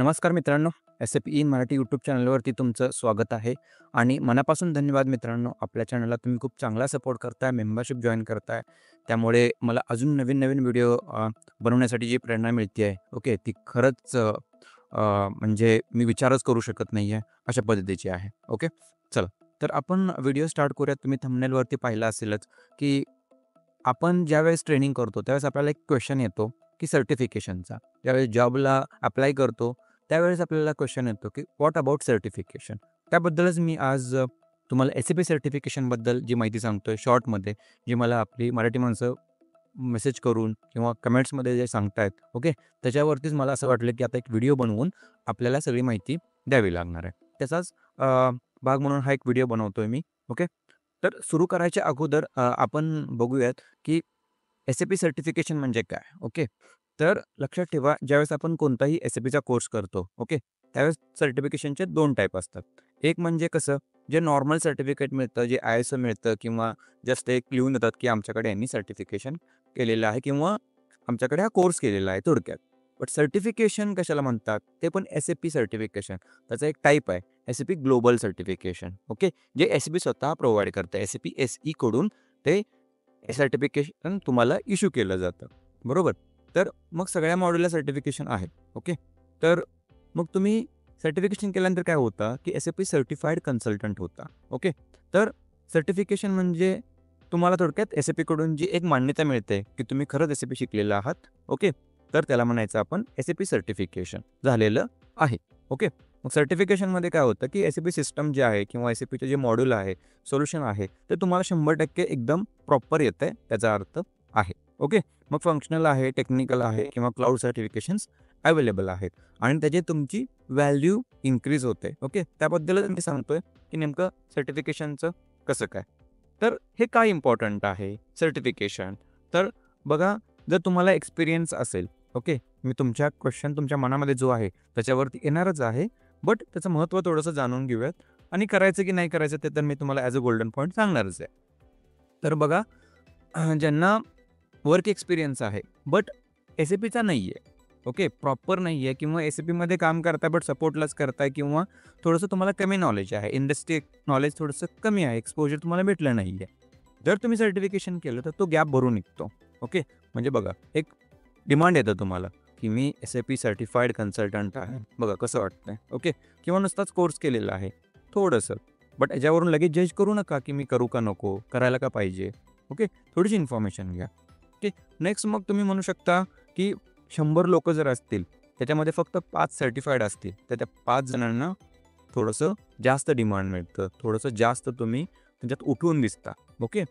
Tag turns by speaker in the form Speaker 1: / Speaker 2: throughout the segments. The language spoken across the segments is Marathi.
Speaker 1: नमस्कार मित्रांनो, एस-ए-पी इन मराठी यूट्यूब चॅनलवरती तुमचं स्वागत आहे आणि मनापासून धन्यवाद मित्रांनो. आपल्या चॅनलला तुम्ही खूप चांगला सपोर्ट करताय, मेंबरशिप जॉइन करताय. त्यामुळे मला अजून नवीन-नवीन व्हिडिओ बनवण्यासाठी जी प्रेरणा मिळते आहे, ओके, ती खरंच म्हणजे मी विचारच करू शकत नाही आहे, अशा पद्धतीची आहे. ओके, चला. तर आपण व्हिडिओ स्टार्ट करूयात. तुम्ही थंबनेलवरती पाहिलं असेलच, की आपण ज्यावेळेस ट्रेनिंग करतो, त्यावेळेस आपल्याला एक क्वेश्चन येतो, की सर्टिफिकेशनचा. ज्यावेळेस जॉबला अप्लाय करतो, त्यावेळेस आपल्याला क्वेश्चन येतो, की व्हॉट अबाउट सर्टिफिकेशन? त्याबद्दलच मी आज तुम्हाला एस-ए-पी सर्टिफिकेशनबद्दल जी माहिती सांगतोय शॉर्टमध्ये, जी मला आपली मराठी माणसं मेसेज करून किंवा कमेंट्समध्ये जे सांगतायत, ओके. त्याच्यावरतीच मला असं वाटलं, की आता एक व्हिडिओ बनवून आपल्याला सगळी माहिती द्यावी लागणार आहे. त्याचाच भाग म्हणून हा एक व्हिडिओ बनवतोय मी, ओके. तर सुरू करायच्या अगोदर आपण बघूयात, की एस-ए-पी सर्टिफिकेशन म्हणजे काय? ओके. तर लक्षात ठेवा, ज्यावेळेस आपण कोणताही एस-ए-पीचा कोर्स करतो, ओके, त्यावेळेस सर्टिफिकेशनचे 2 टाइप असतात. एक म्हणजे कसं, जे नॉर्मल सर्टिफिकेट मिळतं, जे आय-एस-ओ मिळतं किंवा जस्ट एक लिहून देतात, की आमच्याकडे यांनी सर्टिफिकेशन केलेलं आहे किंवा आमच्याकडे हा कोर्स केलेला आहे थोडक्यात. बट सर्टिफिकेशन कशाला म्हणतात? ते पण एस-ए-पी सर्टिफिकेशन. त्याचा एक टाइप आहे, एस-ए-पी ग्लोबल सर्टिफिकेशन, ओके. जे एस-ए-पी स्वतः प्रोव्हाईड करतं. एस-ए-पी एस-ई कडून ते सर्टिफिकेशन तुम्हाला इश्यू केलं जातं, बरोबर? तर मग सगळ्या मॉड्यूलला सर्टिफिकेशन आहे, ओके. तर मग तुम्ही सर्टिफिकेशन केल्यानंतर काय होतं, की एस-ए-पी सर्टिफाईड कन्सल्टंट होता, ओके. तर सर्टिफिकेशन म्हणजे तुम्हाला थोडक्यात एस-ए-पीकडून जी एक मान्यता मिळते, की तुम्ही खरंच एस-ए-पी शिकलेला आहात, ओके. तर त्याला म्हणायचं आपण एस-ए-पी सर्टिफिकेशन झालेलं आहे, ओके. मग सर्टिफिकेशनमध्ये काय होतं, की एस-ए-पी सिस्टम जे आहे किंवा एस-ए-पीचे जे मॉड्यूल आहे, सोल्युशन आहे, ते तुम्हाला 100% एकदम प्रॉपर येतंय, त्याचा अर्थ आहे, ओके. मग फंक्शनल आहे, टेक्निकल आहे किंवा क्लाउड सर्टिफिकेशन्स अवेलेबल आहेत आणि त्याची तुमची व्हॅल्यू इन्क्रीज होते, ओके. त्याबद्दलच मी सांगतोय, की नेमकं सर्टिफिकेशनचं कसं काय. तर हे काय इम्पॉर्टंट आहे सर्टिफिकेशन? तर बघा, जर तुम्हाला एक्सपिरियन्स असेल, ओके, मी तुमच्या क्वेश्चन तुमच्या मनामध्ये जो आहे त्याच्यावरती येणारच आहे, बट त्याचं महत्त्व थोडंसं जाणून घेऊयात आणि करायचं की नाही करायचं ते तर मी तुम्हाला ॲज अ गोल्डन पॉईंट सांगणारच आहे. तर बघा, ज्यांना वर्क एक्सपिरियन्स आहे, बट एस-ए-पीचा नाही आहे, ओके, प्रॉपर नाही आहे किंवा एस-ए-पीमध्ये काम करताय बट सपोर्टलाच करताय किंवा थोडंसं तुम्हाला कमी नॉलेज आहे, इंडस्ट्री नॉलेज थोडंसं कमी आहे, एक्सपोजर तुम्हाला भेटलं नाही आहे. जर तुम्ही सर्टिफिकेशन केलं तर तो गॅप भरून निघतो, ओके. म्हणजे बघा, एक डिमांड येतं तुम्हाला, की मी एस-ए-पी सर्टिफाईड कन्सल्टंट आहे. बघा कसं वाटतंय, ओके. किंवा नुसताच कोर्स केलेला आहे, थोडंसं. बट याच्यावरून लगेच जज करू नका, की मी करू का नको, करायला का पाहिजे, ओके. थोडीशी इन्फॉर्मेशन घ्या, ओके. नेक्स्ट मग तुम्ही म्हणू शकता, की 100 लोकं जर असतील, त्याच्यामध्ये फक्त 5 सर्टिफाईड असतील, तर त्या 5 जणांना थोडंसं जास्त डिमांड मिळतं, थोडंसं जास्त तुम्ही त्याच्यात उठून दिसता, ओके.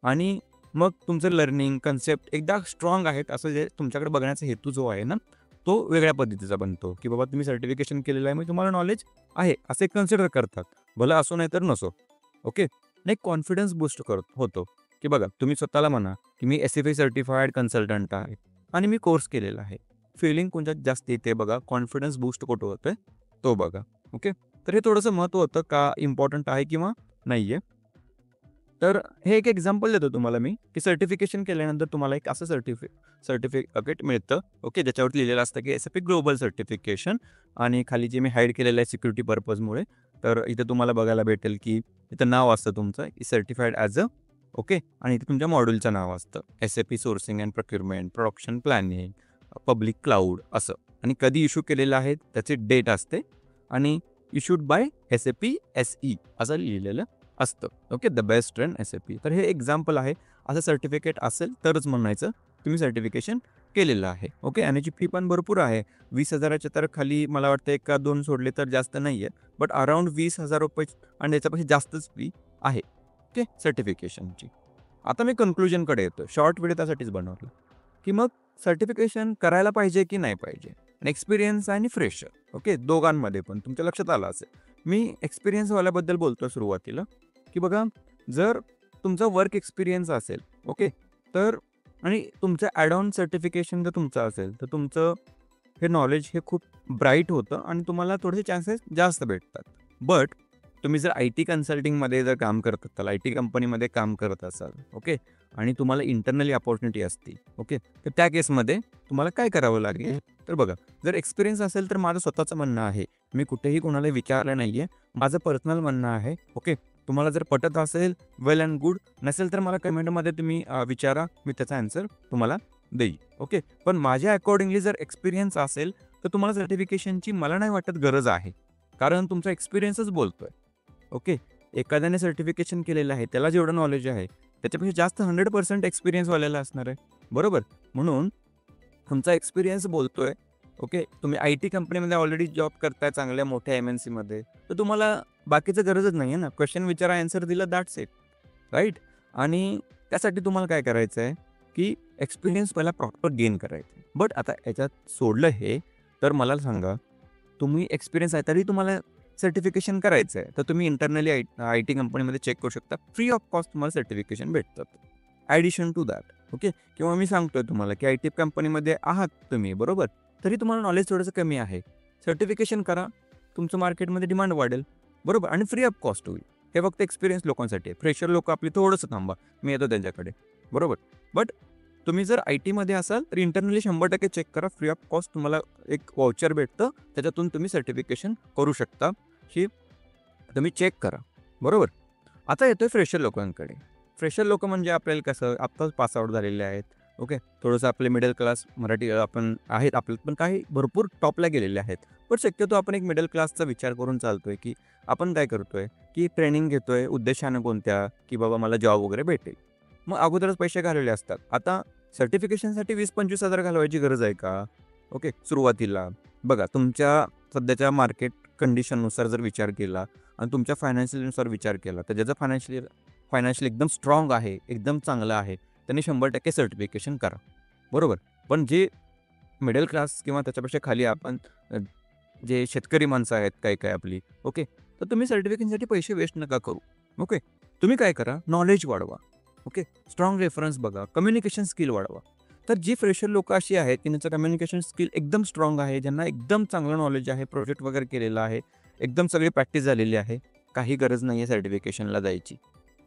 Speaker 1: आणि मग तुमचं लर्निंग कन्सेप्ट एकदा स्ट्राँग आहेत असं जे तुमच्याकडे बघण्याचा हेतू जो आहे ना, तो वेगळ्या पद्धतीचा बनतो, की बाबा तुम्ही सर्टिफिकेशन केलेलं आहे, मग तुम्हाला नॉलेज आहे, असे कन्सिडर करतात. भलं असो नाही तर नसो, ओके. आणि कॉन्फिडन्स बूस्ट होतो, की बघा तुम्ही स्वतःला म्हणा, की मी एस-ए-पी सर्टिफाईड कन्सल्टंट आहे आणि मी कोर्स केलेला आहे. फीलिंग कोणत्यात जास्त येते बघा, कॉन्फिडन्स बूस्ट कुठं होतोय तो बघा, ओके. तर हे थोडंसं महत्त्व होतं का इम्पॉर्टंट आहे किंवा नाही आहे. तर हे एक एक्झाम्पल देतो तुम्हाला मी, की सर्टिफिकेशन केल्यानंतर तुम्हाला एक असं सर्टिफिकेट मिळतं, ओके, ज्याच्यावरती लिहिलेलं असतं, की एस-ए-पी ग्लोबल सर्टिफिकेशन आणि खाली जे मी हाईड केलेलं आहे सिक्युरिटी पर्पजमुळे, तर इथे तुम्हाला बघायला भेटेल, की इथं नाव असतं तुमचं सर्टिफाईड ॲज अ, ओके. आणि इथे तुमच्या मॉड्यूलचं नाव असतं. SAP sourcing and procurement, production planning, public cloud असं. आणि कधी इश्यू केलेलं आहे त्याची डेट असते आणि इश्यूड बाय एस-ए-पी एस-ई असं लिहिलेलं असतं, okay. The best trend SAP. तर हे एक्झाम्पल आहे. असं सर्टिफिकेट असेल तरच म्हणायचं तुम्ही सर्टिफिकेशन केलेलं आहे, ओके. आणि याची फी पण भरपूर आहे. 20,000च्या तर खाली मला वाटतं 1 का 2 सोडले तर जास्त नाही आहे. बट अराउंड ₹20,000 आणि त्याच्यापेक्षा जास्तच फी आहे, ओके, सर्टिफिकेशनची. आता मी कन्क्लुजनकडे येतो. शॉर्ट व्हिडिओ त्यासाठीच बनवला, की मग सर्टिफिकेशन करायला पाहिजे की नाही पाहिजे? एक्सपिरियन्स आणि फ्रेशर, ओके, दोघांमध्ये पण तुमच्या लक्षात आलं असेल. मी एक्सपिरियन्सवाल्याबद्दल बोलतो सुरुवातीला, की बघा, जर तुमचा वर्क एक्सपिरियन्स असेल, ओके, तर आणि तुमचं ॲड ऑन सर्टिफिकेशन जर तुमचं असेल, तर तुमचं हे नॉलेज हे खूप ब्राईट होतं आणि तुम्हाला थोडेसे चान्सेस जास्त भेटतात. बट तुम्ही जर आय-टी कन्सल्टिंगमध्ये जर काम करत असाल, आय-टी कंपनीमध्ये काम करत असाल, ओके, आणि तुम्हाला इंटरनली अपॉर्च्युनिटी असतील, ओके, तर त्या केसमध्ये तुम्हाला काय करावं लागेल, तर बघा, जर एक्सपिरियन्स असेल तर माझं स्वतःचं म्हणणं आहे. मी कुठेही कोणाला विचारलं नाहीये. माझं पर्सनल म्हणणं आहे. ओके. तुम्हाला जर पटत असेल वेल अँड गुड. नसेल तर मला कमेंटमध्ये तुम्ही विचारा. मी त्याचा आन्सर तुम्हाला देईल. ओके. पण माझ्या अकॉर्डिंगली जर एक्सपिरियन्स असेल तर तुम्हाला सर्टिफिकेशनची मला नाही वाटत गरज आहे. कारण तुमचा एक्सपिरियन्सच बोलतोय. ओके. एखाद्याने सर्टिफिकेशन केलेलं आहे, त्याला जेवढं नॉलेज आहे, त्याच्यापेक्षा जास्त 100% एक्सपिरियन्सवाल्याला असणार आहे. बरोबर? म्हणून तुमचा एक्सपिरियन्स बोलतोय. ओके. तुम्ही आय-टी कंपनीमध्ये ऑलरेडी जॉब करताय चांगल्या मोठ्या एम-एन-सीमध्ये. तर तुम्हाला बाकीचं गरजच नाही आहे ना. क्वेश्चन विचारा, आन्सर दिलं, दॅट्स इट. राईट? आणि त्यासाठी तुम्हाला काय करायचं आहे, की एक्सपिरियन्स पहिला प्रॉपर गेन करायचा आहे. बट आता याच्यात सोडलं हे, तर मला सांगा, तुम्ही एक्सपिरियन्स आहे तरी तुम्हाला सर्टिफिकेशन करायचं आहे. तर तुम्ही इंटरनली आय-टी कंपनीमध्ये चेक करू शकता. फ्री ऑफ कॉस्ट तुम्हाला सर्टिफिकेशन भेटतात. Addition to that. ओके. किंवा मी सांगतोय तुम्हाला, की आय-टी कंपनीमध्ये आहात तुम्ही, बरोबर? तरी तुम्हाला नॉलेज थोडंसं कमी आहे. सर्टिफिकेशन करा. तुमचं मार्केटमध्ये डिमांड वाढेल. बरोबर? आणि फ्री ऑफ कॉस्ट होईल. हे फक्त एक्सपिरियन्स लोकांसाठी आहे. फ्रेशर लोकं आपली थोडंसं थांबा. मी येतो त्यांच्याकडे. बरोबर? बट तुम्ही जर आय-टीमध्ये असाल तर इंटरनली 100% चेक करा. फ्री ऑफ कॉस्ट तुम्हाला एक वाउचर भेटतं. त्याच्यातून तुम्ही सर्टिफिकेशन करू शकता. ही तुम्ही चेक करा. बरोबर? आता येतोय फ्रेशर लोकांकडे. फ्रेशर लोकं म्हणजे आपल्याला कसं आत्ताच पास आउट झालेले आहेत. ओके. थोडंसं आपले मिडल क्लास मराठी आपण आहेत आपल्यात, पण काही भरपूर टॉपला गेलेले आहेत. पण शक्यतो आपण एक मिडल क्लासचा विचार करून चालतोय, की आपण काय करतोय, की ट्रेनिंग घेतोय उद्देशानं कोणत्या, की बाबा मला जॉब वगैरे भेटेल. मग अगोदरच पैसे घालवले असतात. आता सर्टिफिकेशनसाठी 20-25 हजार घालवायची गरज आहे का? ओके. सुरुवातीला बघा, तुमच्या सध्याच्या मार्केट कंडिशननुसार जर विचार केला आणि तुमच्या फायनान्शियलनुसार विचार केला, तर ज्याचं फायनान्शियल एकदम स्ट्रॉंग आहे, एकदम चांगलं आहे, त्यांनी 100% सर्टिफिकेशन करा. बरोबर? पण जे मिडल क्लास किंवा त्याच्यापेक्षा खाली आपण जे शेतकरी माणसं आहेत काही आपली, ओके, तर तुम्ही सर्टिफिकेशनसाठी पैसे वेस्ट नका करू. ओके. तुम्ही काय करा, नॉलेज वाढवा. ओके. स्ट्रॉंग रेफरन्स बघा, कम्युनिकेशन स्किल वाढवा. तर जी फ्रेशर लोकं अशी आहेत, की त्यांचं कम्युनिकेशन स्किल एकदम स्ट्रॉंग आहे, ज्यांना एकदम चांगलं नॉलेज आहे, प्रोजेक्ट वगैरे केलेला आहे, एकदम सगळी प्रॅक्टिस झालेली आहे, काही गरज नाही आहे सर्टिफिकेशनला जायची.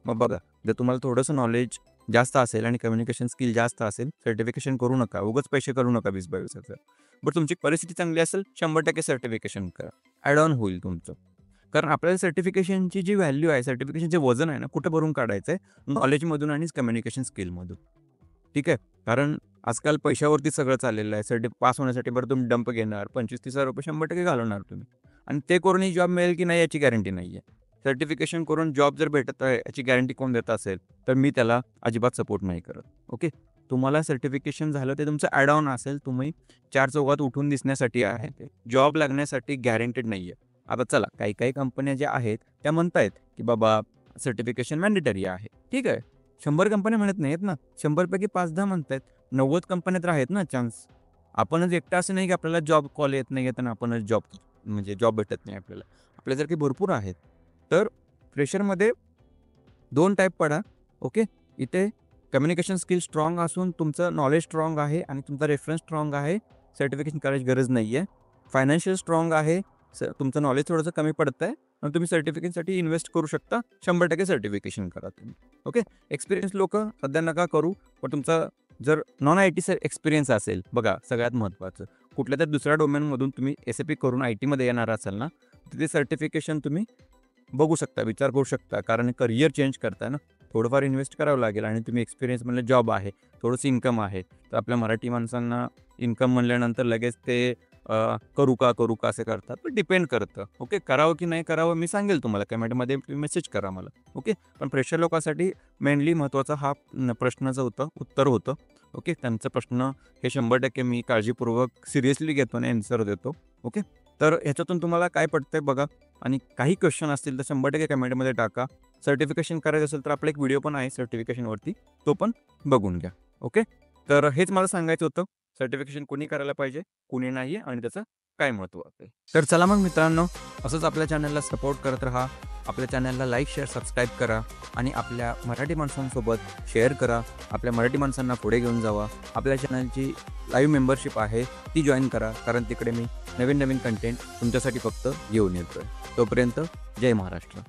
Speaker 1: मग बघा, जर तुम्हाला थोडंसं नॉलेज जास्त असेल आणि कम्युनिकेशन स्किल जास्त असेल, सर्टिफिकेशन करू नका. उगाच पैसे करू नका 20-22,000. बट तुमची परिस्थिती चांगली असेल, 100% सर्टिफिकेशन करा. ॲड ऑन होईल तुमचं. कारण आपल्याला सर्टिफिकेशनची जी व्हॅल्यू आहे, सर्टिफिकेशनचे वजन आहे ना, कुठं भरून काढायचं आहे? नॉलेजमधून आणि कम्युनिकेशन स्किलमधून. ठीक आहे? कारण आजकाल पैशावरती सगळं चाललेलं आहे. पास होण्यासाठी बरं तुम्ही डंप घेणार, 25-30,000 रुपये 100% घालवणार तुम्ही. आणि ते करूनही जॉब मिळेल की नाही याची गॅरंटी नाही आहे. सर्टिफिकेशन करून जॉब जर भेटत आहे याची गॅरंटी कोण देत असेल, तर मी त्याला अजिबात सपोर्ट नाही करत. ओके. तुम्हाला सर्टिफिकेशन झालं ते तुमचं ॲड ऑन असेल. तुम्ही 4 चौघात उठून दिसण्यासाठी आहे ते. जॉब लागण्यासाठी गॅरंटेड नाही आहे. आता चला, काही कंपन्या ज्या आहेत त्या म्हणतायत, की बाबा सर्टिफिकेशन मॅन्डेटरी आहे. ठीक आहे. 100 कंपन्या म्हणत नाहीत ना. 100 पैकी 5-10 म्हणतायत. 90 कंपन्या तर आहेत ना चान्स. आपणच एकटा असं नाही की आपल्याला जॉब कॉल येत नाही आणि आपणच जॉब भेटत नाही आपल्याला. आपल्यासारखे भरपूर आहेत. तर फ्रेशरमध्ये 2 टाईप पडा. ओके. इथे कम्युनिकेशन स्किल स्ट्रॉंग असून तुमचं नॉलेज स्ट्रॉंग आहे आणि तुमचा रेफरन्स स्ट्रॉंग आहे, सर्टिफिकेशन करायची गरज नाही आहे. फायनान्शियल स्ट्रॉंग आहे, तुमचं नॉलेज थोडंसं कमी पडतंय आणि तुम्ही सर्टिफिकेशनसाठी इन्व्हेस्ट करू शकता. 100% सर्टिफिकेशन करा तुम्ही. ओके. एक्सपिरियन्स लोकं सध्या नका करू. पण तुमचा जर नॉन आय-टी एक्सपिरियन्स असेल, बघा सगळ्यात महत्त्वाचं, कुठल्यातरी दुसऱ्या डोमेनमधून तुम्ही SAP करून आय-टीमध्ये येणार असाल ना, तिथे सर्टिफिकेशन तुम्ही बघू शकता, विचार करू शकता. कारण करियर चेंज करताय ना, थोडंफार इन्व्हेस्ट करावं लागेल आणि तुम्ही एक्सपिरियन्स म्हणलं जॉब आहे, थोडंसं इन्कम आहे. तर आपल्या मराठी माणसांना इन्कम म्हणल्यानंतर लगेच ते करू का असं करतात. पण डिपेंड करतं. ओके. करावं की नाही करावं मी सांगेल तुम्हाला. कमेंटमध्ये मेसेज करा मला. ओके. पण फ्रेशर लोकांसाठी मेनली महत्त्वाचा हा प्रश्नाचं उत्तर होतं. ओके. त्यांचा प्रश्न हे 100% मी काळजीपूर्वक सिरियसली घेतो आणि आन्सर देतो. ओके. तर ह्याच्यातून तुम्हाला काय पडतंय बघा आणि काही क्वेश्चन असतील तर 100% कमेंटमध्ये टाका. सर्टिफिकेशन करायचं असेल तर आपला एक व्हिडिओ पण आहे सर्टिफिकेशनवरती, तो पण बघून घ्या. ओके. तर हेच मला सांगायचं होतं. सर्टिफिकेशन कोणी करायला पाहिजे, कोणी नाही आणि त्याचं काय महत्त्व आहे. तर चला मग मित्रांनो, असंच आपल्या चॅनलला सपोर्ट करत राहा. आपल्या चॅनलला लाईक, शेअर, सबस्क्राईब करा आणि आपल्या मराठी माणसांसोबत शेअर करा. आपल्या मराठी माणसांना पुढे घेऊन जावा. आपल्या चॅनलची लाईव्ह मेंबरशिप आहे, ती जॉईन करा. कारण तिकडे मी नवीन कंटेंट तुमच्यासाठी फक्त घेऊन येतोय. तोपर्यंत जय महाराष्ट्र.